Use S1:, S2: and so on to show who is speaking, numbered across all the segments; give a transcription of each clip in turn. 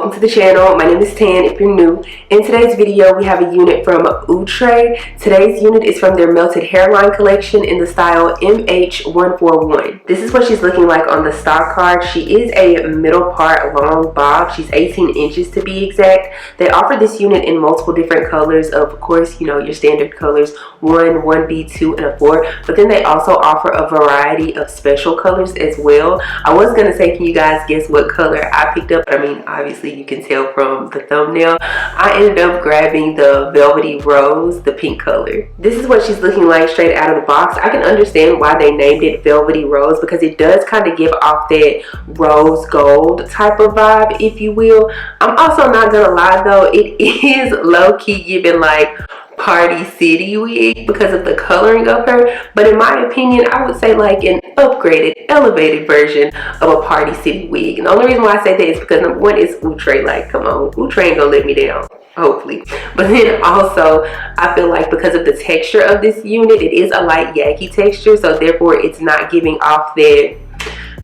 S1: welcome to the channel. My name is Tan if you're new. In today's video, we have a unit from Outre. Today's unit is from their Melted Hairline collection in the style MH141. This is what she's looking like on the stock card. She is a middle part long bob. She's 18 inches to be exact. They offer this unit in multiple different colors. Of course, you know, your standard colors, 1B, 2, and a 4. But then they also offer a variety of special colors as well. I was going to say, can you guys guess what color I picked up? I mean, obviously you can tell from the thumbnail. I ended up grabbing the velvety rose, the pink color. This is what she's looking like straight out of the box. I can understand why they named it velvety rose, because it does kind of give off that rose gold type of vibe, if you will. I'm also not gonna lie though, it is low-key giving like Party City wig because of the coloring of her, but in my opinion I would say like an upgraded, elevated version of a Party City wig. And the only reason why I say that is because number one is Outre. Like, come on, Outre ain't gonna let me down, hopefully. But then also I feel like because of the texture of this unit, it is a light yaki texture, so therefore it's not giving off that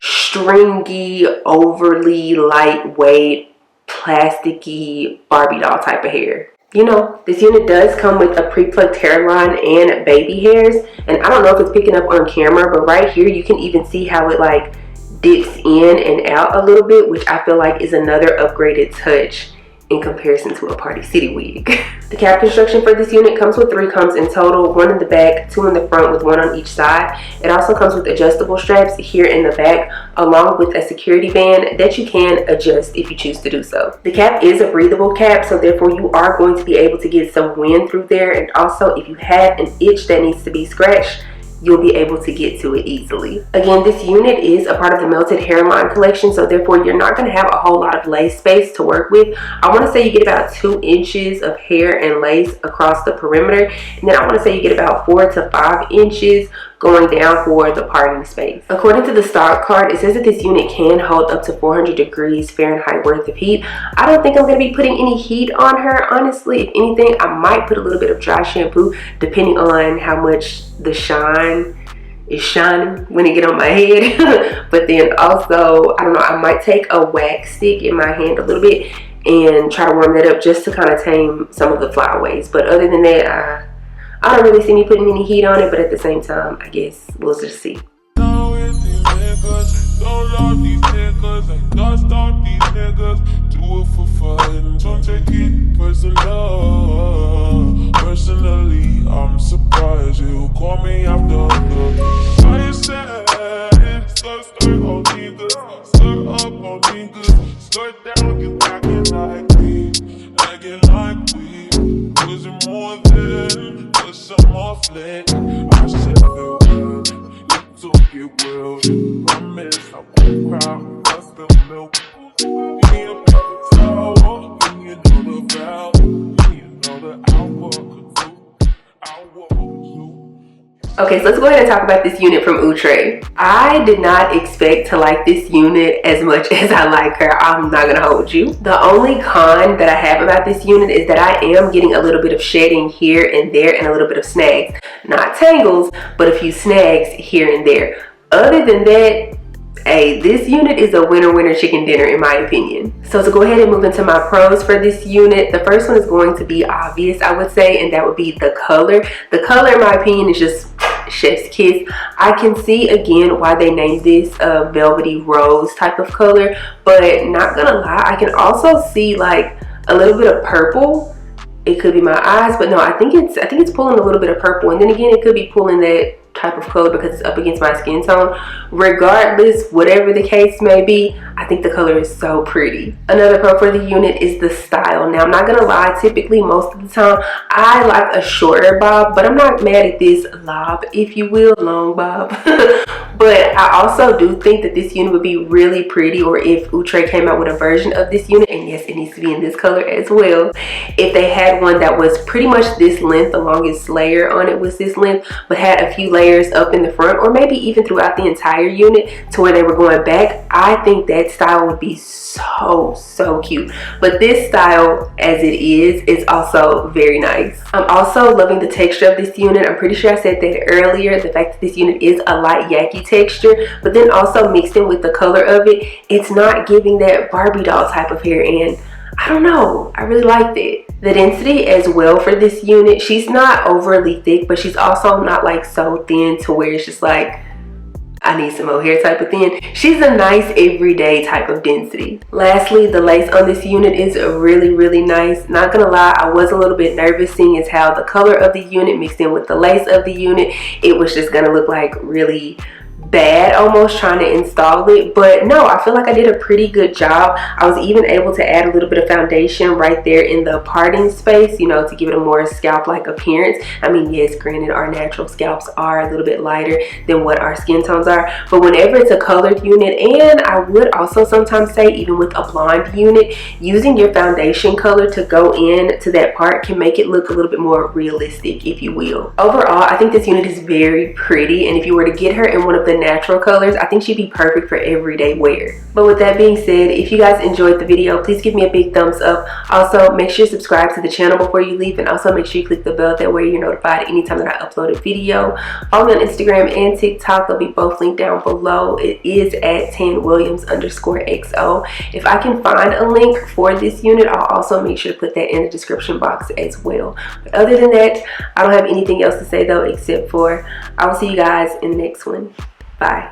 S1: stringy, overly lightweight, plasticky Barbie doll type of hair. You know, this unit does come with a pre-plucked hairline and baby hairs, and I don't know if it's picking up on camera, but right here you can even see how it like dips in and out a little bit, which I feel like is another upgraded touch in comparison to a Party City wig. The cap construction for this unit comes with 3 combs in total, 1 in the back, 2 in the front with 1 on each side. It also comes with adjustable straps here in the back, along with a security band that you can adjust if you choose to do so. The cap is a breathable cap, so therefore you are going to be able to get some wind through there, and also if you have an itch that needs to be scratched, you'll be able to get to it easily. Again, this unit is a part of the Melted Hairline collection, so therefore you're not going to have a whole lot of lace space to work with. I want to say you get about 2 inches of hair and lace across the perimeter, and then I want to say you get about 4 to 5 inches going down for the parting space. According to the stock card, it says that this unit can hold up to 400 degrees Fahrenheit worth of heat. I don't think I'm going to be putting any heat on her, honestly. If anything, I might put a little bit of dry shampoo depending on how much the shine is shining when it get on my head. But then also, I don't know, I might take a wax stick in my hand a little bit and try to warm that up just to kind of tame some of the flyaways. But other than that, I don't really see me putting any heat on it, but at the same time, I guess we'll just see.
S2: Personally, I'm surprised you call me after I said, skirt on niggas, skirt up on niggas, skirt down, you acting like me, acting like we. Was it more than just some more flick? I said the word, you took it well. Promise I won't cry, I spill milk. You need a paper towel, you know the vow, you know the hour.
S1: Okay, so let's go ahead and talk about this unit from Outre. I did not expect to like this unit as much as I like her. I'm not gonna hold you. The only con that I have about this unit is that I am getting a little bit of shedding here and there and a little bit of snags. Not tangles, but a few snags here and there. Other than that, hey, this unit is a winner chicken dinner in my opinion. So to go ahead and move into my pros for this unit, the first one is going to be obvious, I would say, and that would be the color. The color, in my opinion, is just chef's kiss. I can see again why they named this a velvety rose type of color, but not gonna lie, I can also see like a little bit of purple. It could be my eyes, but no, I think it's pulling a little bit of purple, and then again it could be pulling that type of color because it's up against my skin tone. Regardless, whatever the case may be, I think the color is so pretty. Another pro for the unit is the style. Now, I'm not gonna lie, typically most of the time I like a shorter bob, but I'm not mad at this lob, if you will, long bob. But I also do think that this unit would be really pretty, or if Outre came out with a version of this unit, and yes, it needs to be in this color as well, if they had one that was pretty much this length, the longest layer on it was this length, but had a few layers up in the front, or maybe even throughout the entire unit to where they were going back, I think that style would be so cute. But this style as it is also very nice. I'm also loving the texture of this unit. I'm pretty sure I said that earlier, the fact that this unit is a light yaki texture, but then also mixed in with the color of it, it's not giving that Barbie doll type of hair, and I don't know, I really liked it. The density as well for this unit, she's not overly thick, but she's also not like so thin to where it's just like I need some more hair type of thin. She's a nice everyday type of density. Lastly, the lace on this unit is really nice. Not gonna lie, I was a little bit nervous seeing as how the color of the unit mixed in with the lace of the unit, it was just gonna look like really bad almost trying to install it, but no, I feel like I did a pretty good job. I was even able to add a little bit of foundation right there in the parting space, you know, to give it a more scalp-like appearance. I mean, yes, granted, our natural scalps are a little bit lighter than what our skin tones are, but whenever it's a colored unit, and I would also sometimes say even with a blonde unit, using your foundation color to go in to that part can make it look a little bit more realistic, if you will. Overall, I think this unit is very pretty, and if you were to get her in one of the natural colors, I think she'd be perfect for everyday wear. But with that being said, if you guys enjoyed the video, please give me a big thumbs up. Also, make sure you subscribe to the channel before you leave, and also make sure you click the bell, that way you're notified anytime that I upload a video. Follow me on Instagram and TikTok, they'll be both linked down below. It is at @tanwilliams_XO. If I can find a link for this unit, I'll also make sure to put that in the description box as well. But other than that, I don't have anything else to say though, except for I will see you guys in the next one. Bye.